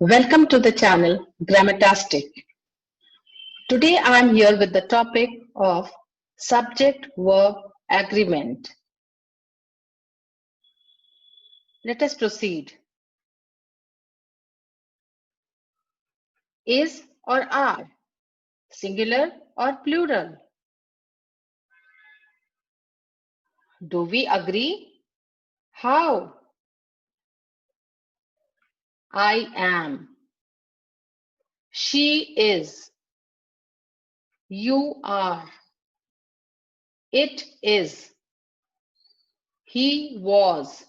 Welcome to the channel Grammatastic. Today I am here with the topic of subject-verb agreement. Let us proceed. Is or are, singular or plural? Do we agree? How? I am. She is. You are. It is. He was.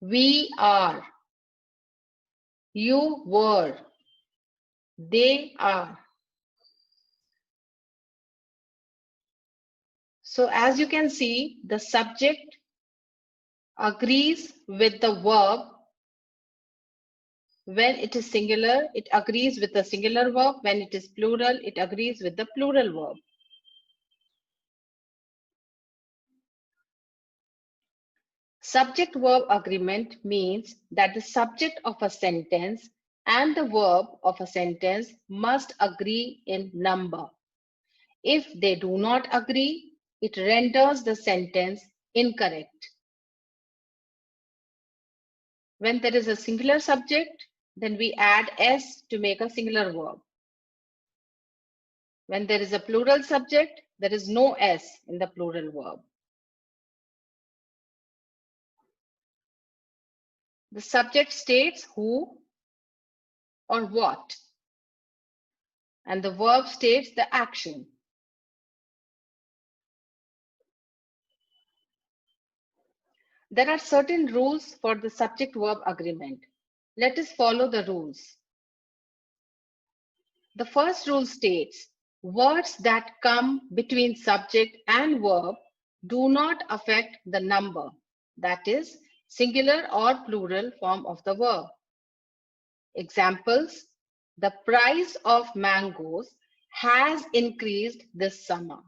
We are. You were. They are. So as you can see, the subject agrees with the verb when it is singular. It agrees with the singular verb. When it is plural, it agrees with the plural verb. Subject-verb agreement means that the subject of a sentence and the verb of a sentence must agree in number. If they do not agree, it renders the sentence incorrect. When there is a singular subject, then we add s to make a singular verb. When there is a plural subject, there is no s in the plural verb. The subject states who or what, and the verb states the action. There are certain rules for the subject-verb agreement. Let us follow the rules. The first rule states, words that come between subject and verb do not affect the number, that is, singular or plural form of the verb. Examples, the price of mangoes has increased this summer.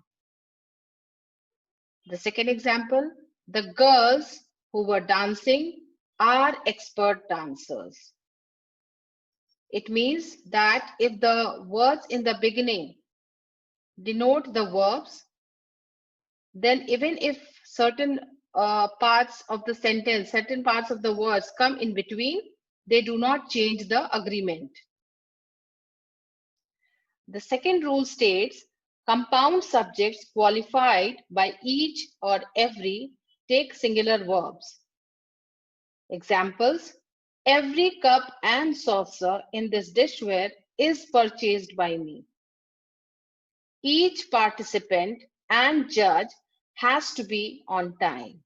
The second example, the girls who were dancing are expert dancers. It means that if the words in the beginning denote the verbs, then even if certain parts of the sentence, certain parts of the words come in between, they do not change the agreement. The second rule states, compound subjects qualified by each or every take singular verbs. Examples, every cup and saucer in this dishware is purchased by me. Each participant and judge has to be on time.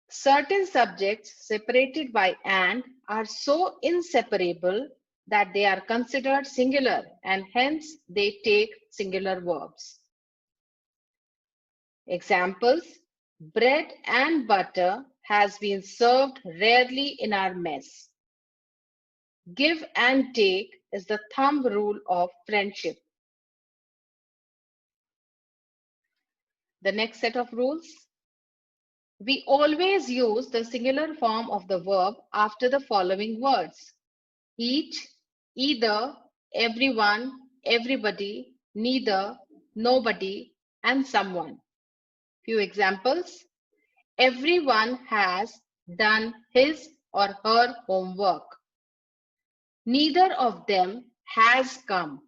Certain subjects separated by and are so inseparable that they are considered singular and hence they take singular verbs. Examples, bread and butter has been served rarely in our mess. Give and take is the thumb rule of friendship. The next set of rules. We always use the singular form of the verb after the following words: each, either, everyone, everybody, neither, nobody, and someone. Few examples. Everyone has done his or her homework. Neither of them has come.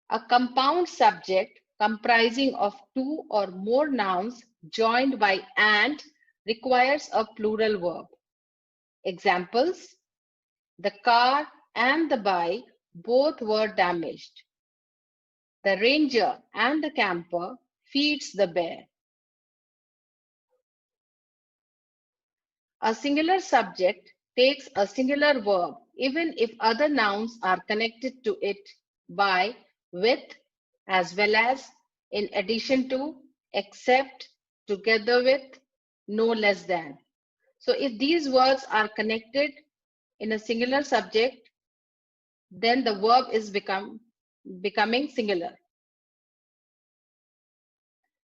A compound subject comprising of two or more nouns joined by and requires a plural verb. Examples, the car and the bike both were damaged. The ranger and the camper feeds the bear. A singular subject takes a singular verb even if other nouns are connected to it by, with, as well as, in addition to, except, together with, no less than. So if these words are connected in a singular subject, then the verb is becoming singular.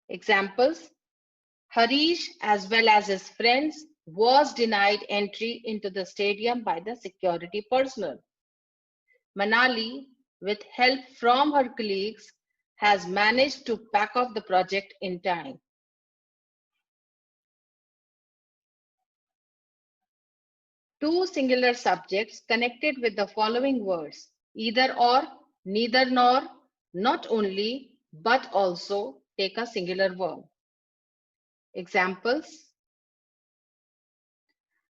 Examples, Harish, as well as his friends, was denied entry into the stadium by the security personnel. Manali, with help from her colleagues, has managed to pack off the project in time. Two singular subjects connected with the following words, either or, neither nor, not only, but also take a singular verb. Examples.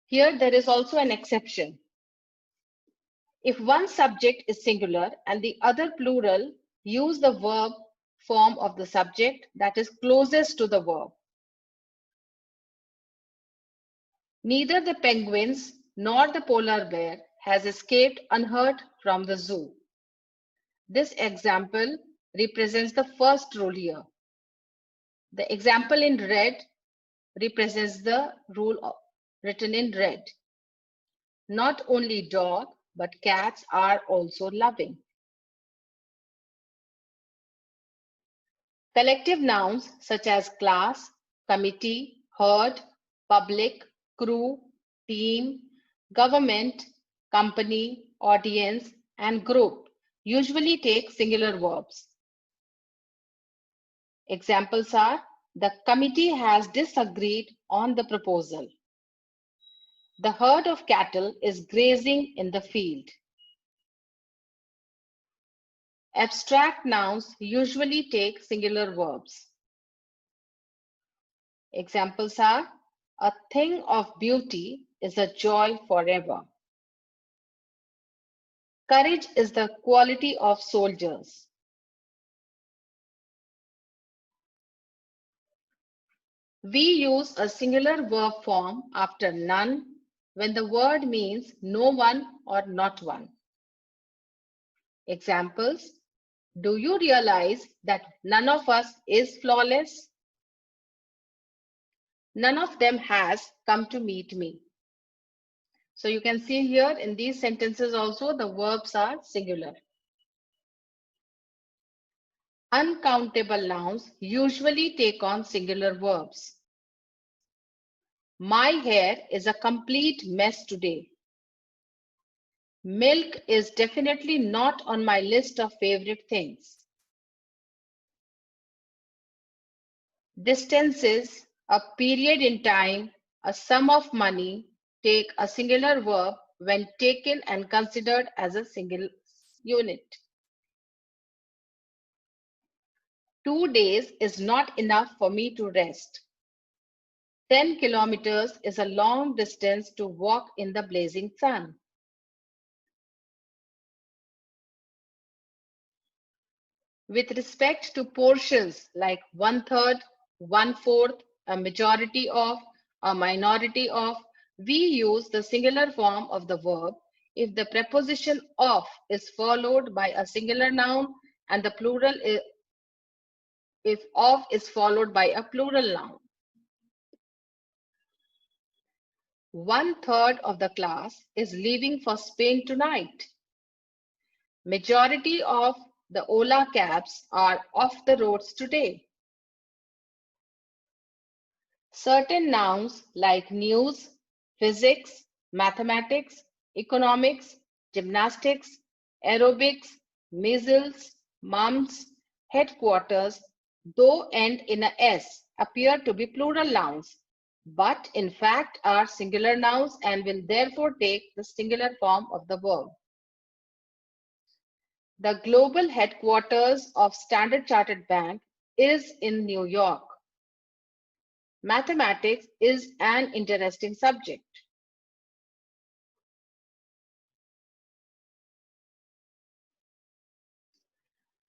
Here there is also an exception. If one subject is singular and the other plural, use the verb form of the subject that is closest to the verb. Neither the penguins nor the polar bear has escaped unhurt from the zoo. This example represents the first rule here. The example in red represents the rule written in red. Not only dog, but cats are also loving. Collective nouns such as class, committee, herd, public, crew, team, government, company, audience, and group usually take singular verbs. Examples are, the committee has disagreed on the proposal. The herd of cattle is grazing in the field. Abstract nouns usually take singular verbs. Examples are, a thing of beauty is a joy forever. Courage is the quality of soldiers. We use a singular verb form after none when the word means no one or not one. Examples, do you realize that none of us is flawless? None of them has come to meet me. So you can see here in these sentences also the verbs are singular. Uncountable nouns usually take on singular verbs. My hair is a complete mess today. Milk is definitely not on my list of favorite things. Distances, a period in time, a sum of money take a singular verb when taken and considered as a single unit. 2 days is not enough for me to rest. 10 kilometers is a long distance to walk in the blazing sun. With respect to portions like 1/3, 1/4, a majority of, a minority of, we use the singular form of the verb if the preposition of is followed by a singular noun and the plural if of is followed by a plural noun. 1/3 of the class is leaving for Spain tonight. Majority of the Ola cabs are off the roads today. Certain nouns like news, physics, mathematics, economics, gymnastics, aerobics, measles, mumps, headquarters, though end in a S, appear to be plural nouns, but in fact are singular nouns and will therefore take the singular form of the verb. The global headquarters of Standard Chartered Bank is in New York. Mathematics is an interesting subject.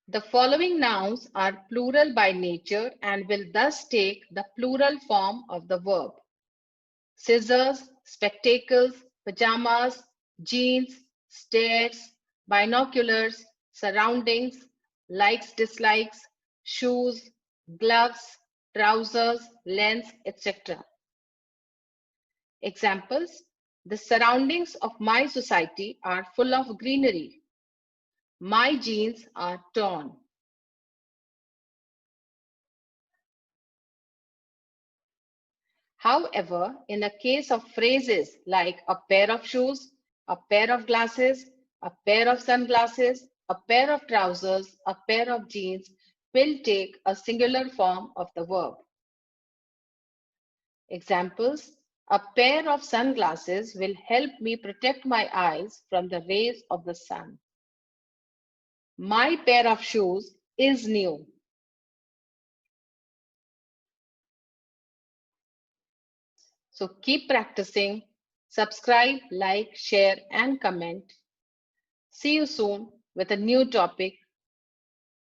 The following nouns are plural by nature and will thus take the plural form of the verb. Scissors, spectacles, pajamas, jeans, stairs, binoculars, surroundings, likes, dislikes, shoes, gloves, trousers, lens, etc. Examples, the surroundings of my society are full of greenery. My jeans are torn. However, in the case of phrases like a pair of shoes, a pair of glasses, a pair of sunglasses, a pair of trousers, a pair of jeans will take a singular form of the verb. Examples: a pair of sunglasses will help me protect my eyes from the rays of the sun. My pair of shoes is new. So keep practicing. Subscribe, like, share, and comment. See you soon with a new topic